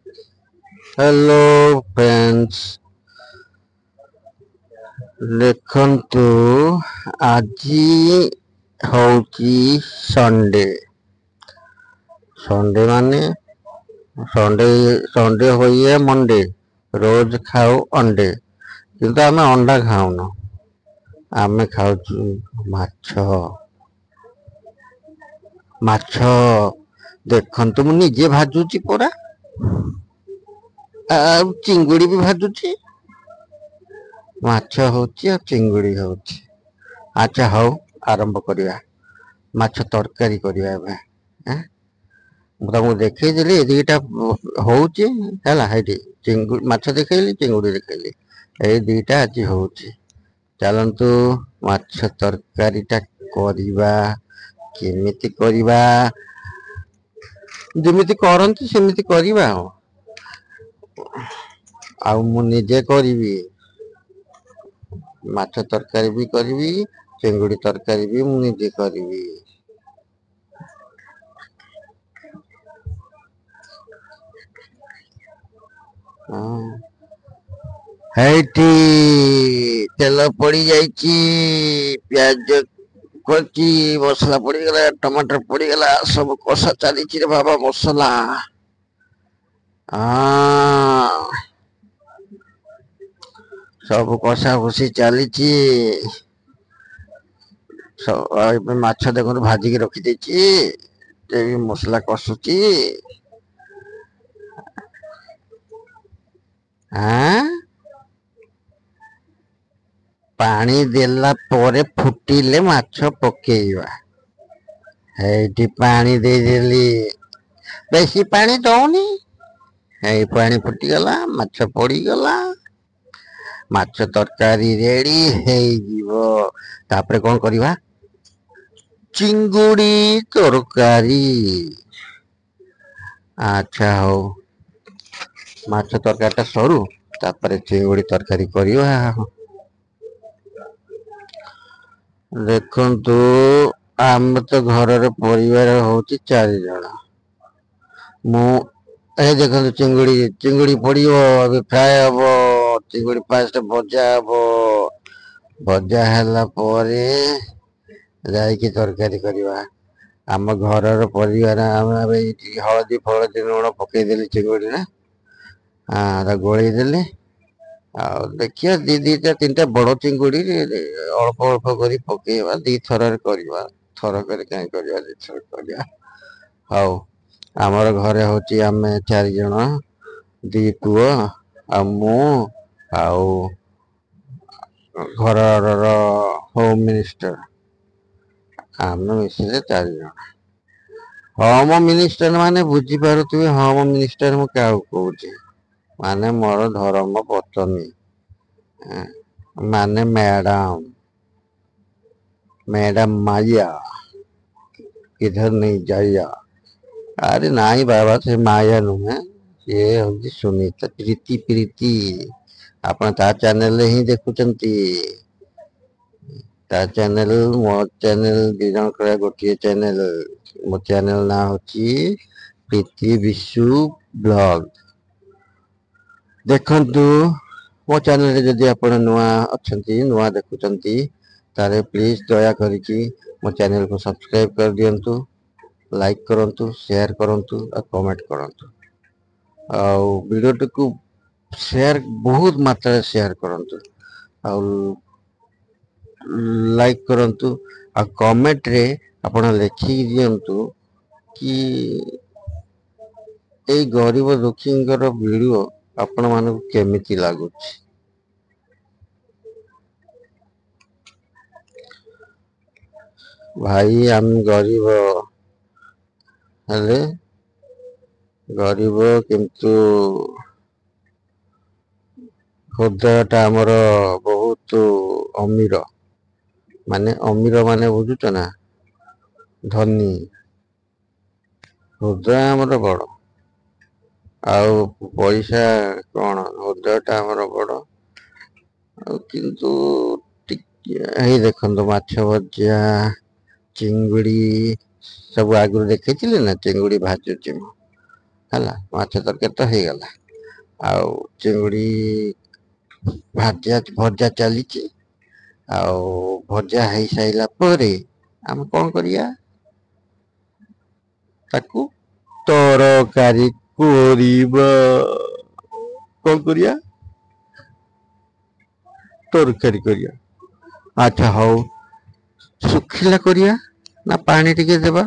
Hello friends, देखंतु आजी हौची Sunday. Sunday माने संडे संडे होइए मंडे। रोज खाऊ अंडे किंतु आमे अंडा खाऊन, आमे खाऊचु माछ। माछ देखंतु मु निजे भाजुची पोरा, चिंगुड़ी भी भाजुची, माछ होची और चिंगुड़ी होची। अच्छा हौ आरंभ करिया, माछ तरकारी करिया एबे। ମୁଁ ତମକୁ ଦେଖେଇଦେଲି ଦିଟା ହଉଛି ହେଲା। ହେଇଠି ଚିଙ୍ଗୁଡ଼ି ମାଛ ଦେଖେଇଲି, ଚିଙ୍ଗୁଡ଼ି ଦେଖେଇଲି, ଏଇ ଦିଟା ଆଜି ହଉଛି। ଚାଲନ୍ତୁ ମାଛ ତରକାରୀ ଟା କରିବା। କେମିତି କରିବା? ଯେମିତି କରନ୍ତି ସେମିତି କରିବା ଆଉ। ଆଉ ମୁଁ ନିଜେ କରିବି, ମାଛ ତରକାରୀ ବି କରିବି, ଚିଙ୍ଗୁଡ଼ି ତରକାରୀ ବି ମୁଁ ନିଜେ କରିବି। ହେଇଠି ତେଲ ପଡ଼ି ଯାଇଛି, ପିଆଜ ପଡିଛି, ମସଲା ପଡିଗଲା, ଟମାଟର ପଡିଗଲା, ସବୁ କଷା ଚାଲିଛି ରେ ବାବା ମସଲା। ସବୁ କଷା କଷି ଚାଲିଛି। ଏବେ ମାଛ ଦେଖନ୍ତୁ ଭାଜିକି ରଖିଦେଇଛି, ଏ ମସଲା କଷୁଛି। ପାଣି ଦେଲା ପରେ ଫୁଟିଲେ ମାଛ ପକେଇବା। ହେଇଠି ପାଣି ଦେଇଦେଲି, ବେଶୀ ପାଣି ଦଉନି। ଏଇ ପାଣି ଫୁଟିଗଲା, ମାଛ ପଡିଗଲା, ମାଛ ତରକାରୀ ରେଡି ହେଇଯିବ। ତାପରେ କଣ କରିବା? ଚିଙ୍ଗୁଡ଼ି ତରକାରୀ। ଆଚ୍ଛା ହଉ, ମାଛ ତରକାରୀ ଟା ସରୁ ତାପରେ ଚିଙ୍ଗୁଡ଼ି ତରକାରୀ କରିବା। ଦେଖନ୍ତୁ ଆମେ ତ ଘରର ପରିବାର ହଉଛି 4 ଜଣ। ମୁଁ ଏ ଦେଖନ୍ତୁ ଚିଙ୍ଗୁଡ଼ି ପଡିବ, ଏବେ ଫ୍ରାଏ ହବ। ଚିଙ୍ଗୁଡ଼ି ଫାଷ୍ଟ ଭଜା ହବ, ଭଜା ହେଲା ପରେ ଯାଇକି ତରକାରୀ କରିବା। ଆମ ଘରର ପରିବାର, ଆମେ ଏଇ ହଳଦୀ ଫଳଦୀ ଲୁଣ ପକେଇଦେଲି ଚିଙ୍ଗୁଡ଼ିରେ, ଗୋଳେଇ ଦେଲେ। ଆଉ ଦେଖିବା ଦିଟା ତିନିଟା ବଡ ଚିଙ୍ଗୁଡ଼ି ଅଳ୍ପ ଅଳ୍ପ କରି ପକେଇବା, ଦିଥରରେ କରିବା। ଥରକରେ କାହିଁ କରିବା, ଦିଥର କରିବା। ହଉ, ଆମର ଘରେ ହଉଛି ଆମେ 4 ଜଣ, 2 ପୁଅ ଆଉ ମୁଁ, ଆଉ ଘରର ହୋମ ମିନିଷ୍ଟର। ଆମେ ମିଶିଲେ 4 ଜଣ। ହୋମ ମିନିଷ୍ଟର ମାନେ ବୁଝିପାରୁଥିବେ, ହୋମ ମିନିଷ୍ଟର ମୁଁ କାହାକୁ କହୁଛି। ମାନେ ମୋର ଧରମ ପତ୍ନୀ, ମାନେ ମ୍ୟାଡାମ। मैडम माया किधर नहीं जाइया। अरे नाई बाबा, से माया नुहे, ये हूँ सुनीता, प्रीति। ଆପଣ ତା ଚ୍ୟାନେଲରେ ହିଁ ଦେଖୁଛନ୍ତି। ତା ଚ୍ୟାନେଲ, ମୋ ଚ୍ୟାନେଲ, 2 ଜଣଙ୍କର ଗୋଟିଏ ଚ୍ୟାନେଲ। ମୋ ଚ୍ୟାନେଲ ନାଁ ହଉଛି ପ୍ରୀତି ବିଶୁ ବ୍ଲଗ। ଦେଖନ୍ତୁ, ମୋ ଚ୍ୟାନେଲରେ ଯଦି ଆପଣ ନୂଆ ଅଛନ୍ତି, ନୂଆ ଦେଖୁଛନ୍ତି, ତାହେଲେ ପ୍ଲିଜ ଦୟା କରିକି ମୋ ଚ୍ୟାନେଲକୁ ସବସ୍କ୍ରାଇବ କରିଦିଅନ୍ତୁ, ଲାଇକ୍ କରନ୍ତୁ, ସେୟାର କରନ୍ତୁ ଆଉ କମେଣ୍ଟ କରନ୍ତୁ। ଆଉ ଭିଡ଼ିଓଟିକୁ ସେୟାର, ବହୁତ ମାତ୍ରାରେ ସେୟାର କରନ୍ତୁ, ଆଉ ଲାଇକ୍ କରନ୍ତୁ, ଆଉ କମେଣ୍ଟରେ ଆପଣ ଲେଖିକି ଦିଅନ୍ତୁ କି ଏଇ ଗରିବ ଦୁଃଖୀଙ୍କର ଭିଡିଓ ଆପଣ ମାନଙ୍କୁ କେମିତି ଲାଗୁଛି। ଭାଇ ଆମେ ଗରିବ ହେଲେ, ଗରିବ କିନ୍ତୁ ହୃଦୟଟା ଆମର ବହୁତ ଅମୀର। ମାନେ ଅମୀର ମାନେ ବୁଝୁଛ ନା, ଧନୀ। ହୃଦୟ ଆମର ବଡ, ଆଉ ପଇସା କଣ, ହୃଦୟଟା ଆମର ବଡ। ଆଉ କିନ୍ତୁ ଟିକେ, ହେଇ ଦେଖନ୍ତୁ ମାଛ ଭଜା, ଚିଙ୍ଗୁଡ଼ି ସବୁ ଆଗରୁ ଦେଖେଇଥିଲି ନା, ଚିଙ୍ଗୁଡ଼ି ଭାଜୁଛି ମୁଁ। ହେଲା ମାଛ ତରକାରୀ ତ ହେଇଗଲା। ଆଉ ଚିଙ୍ଗୁଡ଼ି ଭଜା ଚାଲିଛି। ଆଉ ଭଜା ହେଇସାରିଲା ପରେ ଆମେ କଣ କରିବା, ତାକୁ ତରକାରୀ କରିବା। କଣ କରିବା, ତରକାରୀ କରିବା। ଆଚ୍ଛା ହଉ, ଶୁଖିଲା କରିବା ନା ପାଣି ଟିକେ ଦେବା?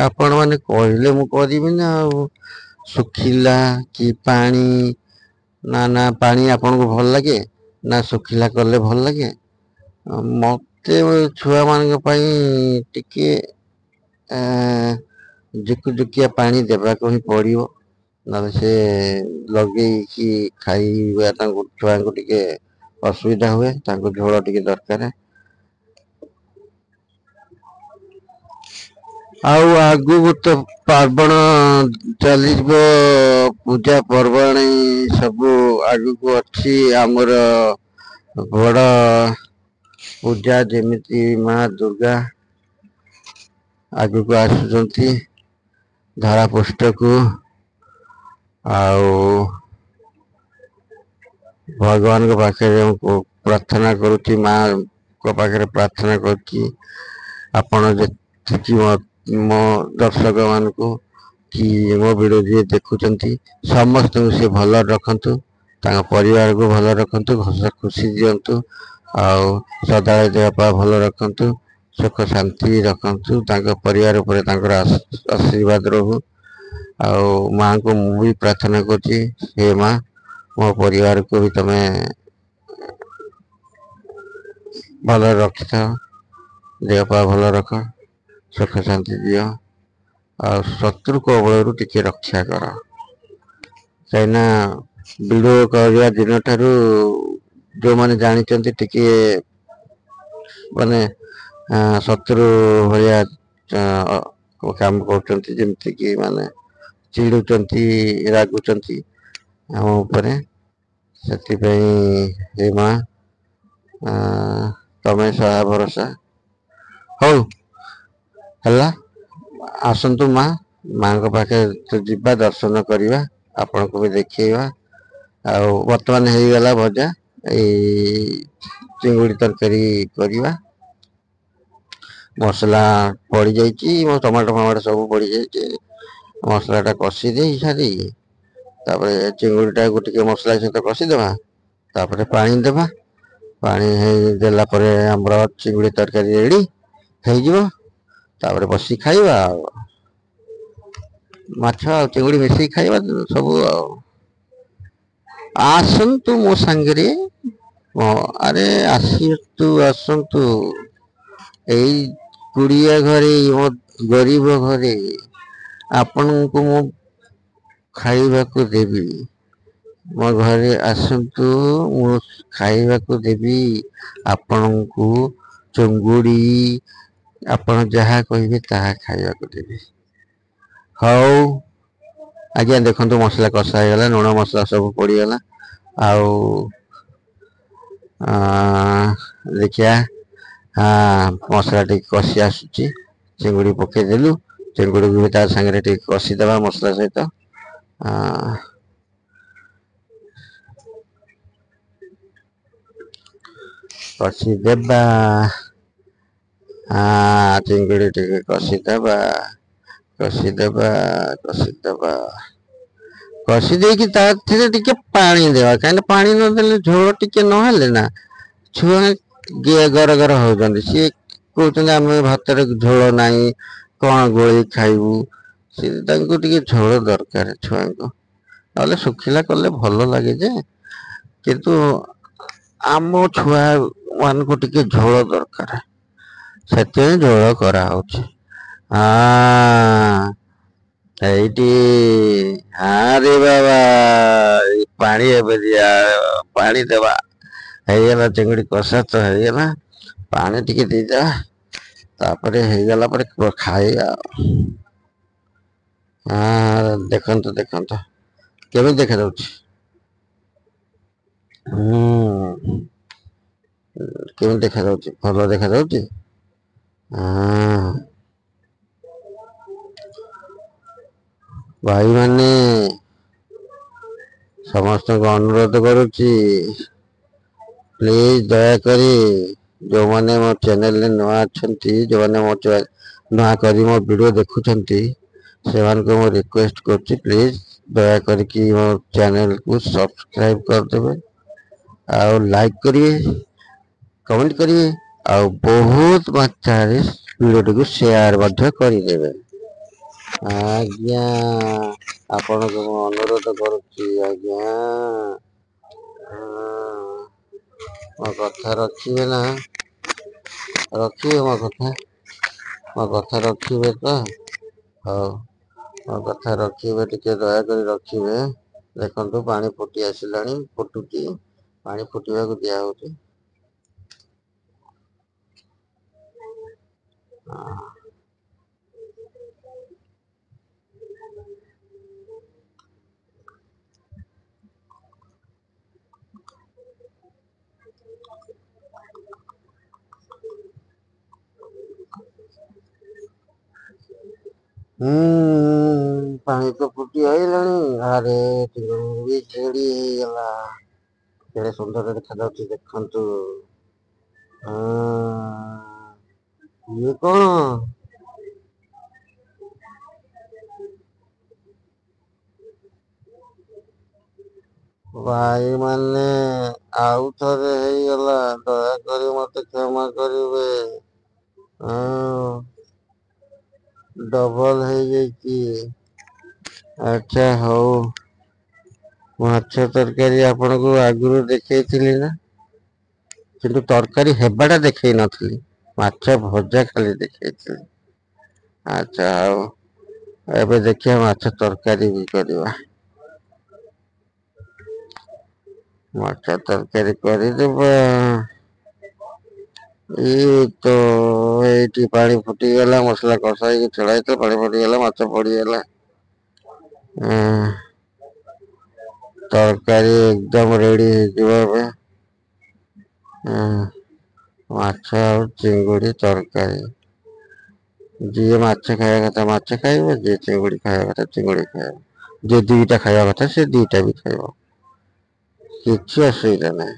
ଆପଣ ମାନେ କହିଲେ ମୁଁ କରିବି ନା ଆଉ। ଶୁଖିଲା କି ପାଣି? ନା ପାଣି ଆପଣଙ୍କୁ ଭଲ ଲାଗେ ନା ଶୁଖିଲା କଲେ ଭଲ ଲାଗେ? ମତେ ଛୁଆ ମାନଙ୍କ ପାଇଁ ଟିକେ ଜୁକୁଜୁକିଆ ପାଣି ଦେବାକୁ ହିଁ ପଡ଼ିବ। ନହେଲେ ସେ ଲଗେଇକି ଖାଇବା ତାଙ୍କୁ ଛୁଆଙ୍କୁ ଟିକେ ଅସୁବିଧା ହୁଏ, ତାଙ୍କୁ ଝୋଳ ଟିକେ ଦରକାର। ଆଉ ଆଗକୁ ତ ପାର୍ବଣ ଚାଲିଯିବ, ପୂଜା ପର୍ବାଣି ସବୁ ଆଗକୁ ଅଛି ଆମର ବଡ଼ ପୂଜା ଯେମିତି ମା ଦୁର୍ଗା ଆଗକୁ ଆସୁଛନ୍ତି ଧରା ପୃଷ୍ଠକୁ। ଆଉ ଭଗବାନଙ୍କ ପାଖରେ ମୁଁ ପ୍ରାର୍ଥନା କରୁଛି, ମାଙ୍କ ପାଖରେ ପ୍ରାର୍ଥନା କରୁଛି, ଆପଣ ଯେତିକି ମୋ ଦର୍ଶକ ମାନଙ୍କୁ କି ମୋ ଭିଡିଓ ଯିଏ ଦେଖୁଛନ୍ତି ସମସ୍ତଙ୍କୁ ସେ ଭଲରେ ରଖନ୍ତୁ, ତାଙ୍କ ପରିବାରକୁ ଭଲ ରଖନ୍ତୁ, ହସ ଖୁସି ଦିଅନ୍ତୁ, ଆଉ ସଦାବେଳେ ଦେହ ପା ଭଲ ରଖନ୍ତୁ, ସୁଖ ଶାନ୍ତି ରଖନ୍ତୁ, ତାଙ୍କ ପରିବାର ଉପରେ ତାଙ୍କର ଆଶୀର୍ବାଦ ରହୁ। ଆଉ ମାଙ୍କୁ ମୁଁ ବି ପ୍ରାର୍ଥନା କରୁଛି, ହେ ମା ମୋ ପରିବାରକୁ ବି ତମେ ଭଲରେ ରଖିଥାଅ, ଦେହ ପା ଭଲ ରଖ, ସୁଖ ଶାନ୍ତି ଦିଅ, ଆଉ ଶତ୍ରୁ କବଳରୁ ଟିକେ ରକ୍ଷା କର। କାହିଁକିନା ଭିଡିଓ କରିବା ଦିନ ଠାରୁ ଯୋଉମାନେ ଜାଣିଛନ୍ତି ଟିକେ ମାନେ ଶତ୍ରୁ ଭଳିଆ କାମ କରୁଛନ୍ତି, ଯେମିତି କି ମାନେ ଚିଡୁଛନ୍ତି, ରାଗୁଛନ୍ତି ଆମ ଉପରେ। ସେଥିପାଇଁ ହେ ମା ତମେ ସହା ଭରସା। ହଉ ହେଲା, ଆସନ୍ତୁ ମା, ମାଙ୍କ ପାଖେ ଯିବା ଦର୍ଶନ କରିବା, ଆପଣଙ୍କୁ ବି ଦେଖେଇବା। ଆଉ ବର୍ତ୍ତମାନ ହେଇଗଲା ଭଜା, ଏଇ ଚିଙ୍ଗୁଡ଼ି ତରକାରୀ କରିବା। ମସଲା ପଡି ଯାଇଛି, ମୋ ଟମାଟୋ ଫମାଟୋ ସବୁ ପଡି ଯାଇଛି। ମସଲା ଟା କଷି ଦେଇ ସାରି ତାପରେ ଚିଙ୍ଗୁଡ଼ି ଟାକୁ ଟିକେ ମସଲା ସହିତ କଷିଦବା, ତାପରେ ପାଣି ଦେବା। ପାଣି ଦେଲା ପରେ ଆମର ଚିଙ୍ଗୁଡ଼ି ତରକାରୀ ରେଡି ହେଇଯିବ, ତାପରେ ବସିକି ଖାଇବା ଆଉ। ମାଛ ଆଉ ଚିଙ୍ଗୁଡ଼ି ମିଶେଇକି ଖାଇବା ସବୁ ଆଉ। ଆସନ୍ତୁ ମୋ ସାଙ୍ଗରେ, ହଁ ଆରେ ଆସନ୍ତୁ। ଏଇ କୁଡିଆ ଘରେ, ଗରିବ ଘରେ ଆପଣଙ୍କୁ ମୁଁ ଖାଇବାକୁ ଦେବି। ମୋ ଘରେ ଆସନ୍ତୁ, ମୁଁ ଖାଇବାକୁ ଦେବି ଆପଣଙ୍କୁ। ଚୁଙ୍ଗୁଡ଼ି ଆପଣ ଯାହା କହିବେ ତାହା ଖାଇବାକୁ ଦେବି। ହଉ ଆଜ୍ଞା, ଦେଖନ୍ତୁ ମସଲା କଷା ହେଇଗଲା, ଲୁଣ ମସଲା ସବୁ ପଡିଗଲା। ଆଉ ଦେଖିବା, ମସଲା ଟିକେ କଷି ଆସୁଛି, ଚିଙ୍ଗୁଡ଼ି ପକେଇଦେଲୁ, ଚିଙ୍ଗୁଡିକୁ ବି ତା ସାଙ୍ଗରେ ଟିକେ କଷିଦବା ମସଲା ସହିତ। କଷିଦେବା, ଚିଙ୍ଗୁଡ଼ି ଟିକେ କଷିଦବା, କଷି ଦେଇକି ତାଥିରେ ଟିକେ ପାଣି ଦେବା, କାହିଁକିନା ପାଣି ନଦେଲେ ଝୋଳ ଟିକେ ନହେଲେ ନା ଛୁଆ ଗର ଗର ହଉଛନ୍ତି, ସିଏ କହୁଛନ୍ତି ଆମେ ଭାତରେ ଝୋଳ ନାହିଁ, କଣ ଗୋଳେଇ ଖାଇବୁ। ସେ ତାଙ୍କୁ ଟିକେ ଝୋଳ ଦରକାର ଛୁଆଙ୍କୁ, ନହେଲେ ଶୁଖିଲା କଲେ ଭଲ ଲାଗେ ଯେ, କିନ୍ତୁ ଆମ ଛୁଆ ମାନଙ୍କୁ ଟିକେ ଝୋଳ ଦରକାର। ସେଥିପାଇଁ ଝୋଳ କରାହଉଛି। ଏଇଠି ଆରେ ବାବା ପାଣି ଏବେ ଦିଆ, ପାଣି ଦେବା। ହେଇଗଲା ଚିଙ୍ଗୁଡ଼ି କଷା ତ ହେଇଗଲା, ପାଣି ଟିକେ ଦେଇଦବା। ତାପରେ ହେଇଗଲା ପରେ ଖାଇବା ଆଉ। ଦେଖନ୍ତୁ କେମିତି ଦେଖାଯାଉଛି? କେମିତି ଦେଖାଯାଉଛି? ଭଲ ଦେଖାଯାଉଛି? भाई माने समस्त को अनुरोध करुच्ची प्लीज दयाकोरी जो मैंने मो चैनल नुआ अच्छा जो मैंने मो नुआ कर मो वीडियो देखुंट से मो रिक्वेस्ट कर प्लीज दया करके मो चैनल को सब्सक्राइब करदे आउ लाइक करिए कमेंट करिए आउ बहुत मात्रा वीडियो को शेयर करदे आज्ञा आपण को अनुरोध करुच्ची आज्ञा मो कथा रखिए ना रखिए मो कथा रखिए तो हाँ मो कथा रखिए टिके दया कर रखिए देखो पानी फुटी आसला फुटुची पानी फुटवा को दिया होती पानी तो फुटी आईला अरे भी छेड़ी गला केड़े सुंदर देखा देखु ये कौन भाई माने आउ थरे गला दया करी मत क्षमा करिवे डबल है जाइए अच्छा हो माछ तरकारी आपण को आगुरी देखी ना किंतु तरकारी हेबाटा देखई नथली माछ भजा खाली देखई अच्छा हो एबे देखिए माछ तरकारी भी करवा माछ तरकारी करदेबा ये तो ये पानी फुटीगला मसला कषा छड़ा पानी फुटीगला माछ पड़गला तरकारी एकदम रेडी माछ और चिंगुड़ी तरकारी जी माछ खाया कथा माछ खाइब जी चिंगुड़ी खाया कथा चिंगुड़ी खाइब जी दुईटा खाया कथा से दुईटा भी खाइब किसी असुविधा नहीं।